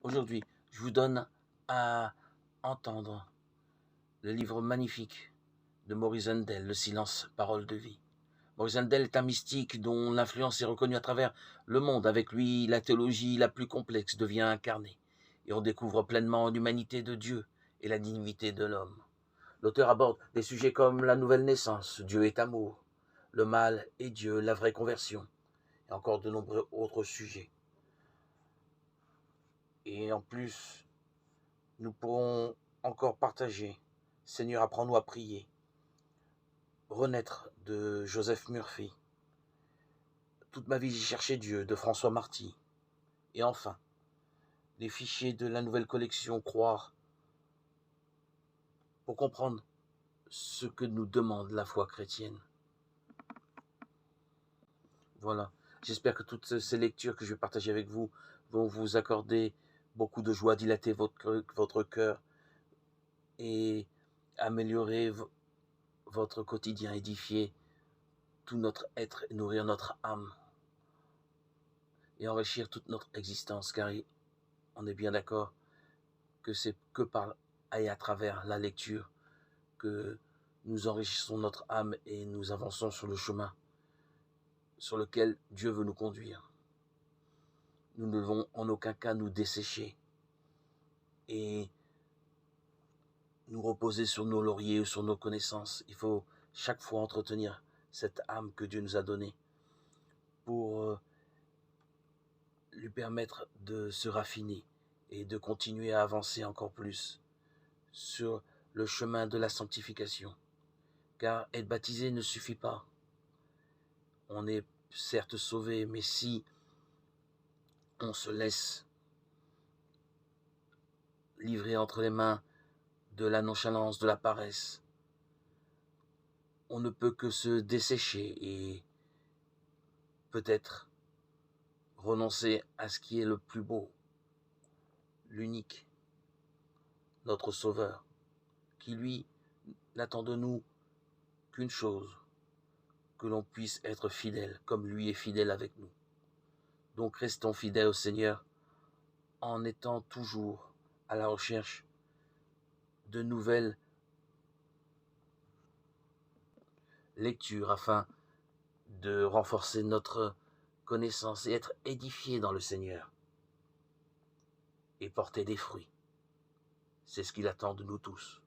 Aujourd'hui, je vous donne à entendre le livre magnifique de Maurice Handel, Le silence, parole de vie. Maurice Handel est un mystique dont l'influence est reconnue à travers le monde. Avec lui, la théologie la plus complexe devient incarnée et on découvre pleinement l'humanité de Dieu et la dignité de l'homme. L'auteur aborde des sujets comme la nouvelle naissance, Dieu est amour, le mal et Dieu, la vraie conversion, et encore de nombreux autres sujets. Et en plus, nous pourrons encore partager Seigneur, apprends-nous à prier, Renaître de Joseph Murphy, Toute ma vie j'ai cherché Dieu de François Marty, et enfin, les fichiers de la nouvelle collection Croire pour comprendre ce que nous demande la foi chrétienne. Voilà, j'espère que toutes ces lectures que je vais partager avec vous vont vous accorder beaucoup de joie, dilater votre cœur et améliorer votre quotidien, édifier tout notre être et nourrir notre âme et enrichir toute notre existence, car on est bien d'accord que c'est que par et à travers la lecture que nous enrichissons notre âme et nous avançons sur le chemin sur lequel Dieu veut nous conduire. Nous ne devons en aucun cas nous dessécher et nous reposer sur nos lauriers ou sur nos connaissances. Il faut chaque fois entretenir cette âme que Dieu nous a donnée pour lui permettre de se raffiner et de continuer à avancer encore plus sur le chemin de la sanctification. Car être baptisé ne suffit pas. On est certes sauvé, mais si on se laisse livrer entre les mains de la nonchalance, de la paresse, on ne peut que se dessécher et peut-être renoncer à ce qui est le plus beau, l'unique, notre Sauveur, qui lui n'attend de nous qu'une chose, que l'on puisse être fidèle comme lui est fidèle avec nous. Donc restons fidèles au Seigneur en étant toujours à la recherche de nouvelles lectures afin de renforcer notre connaissance et être édifiés dans le Seigneur et porter des fruits. C'est ce qu'il attend de nous tous.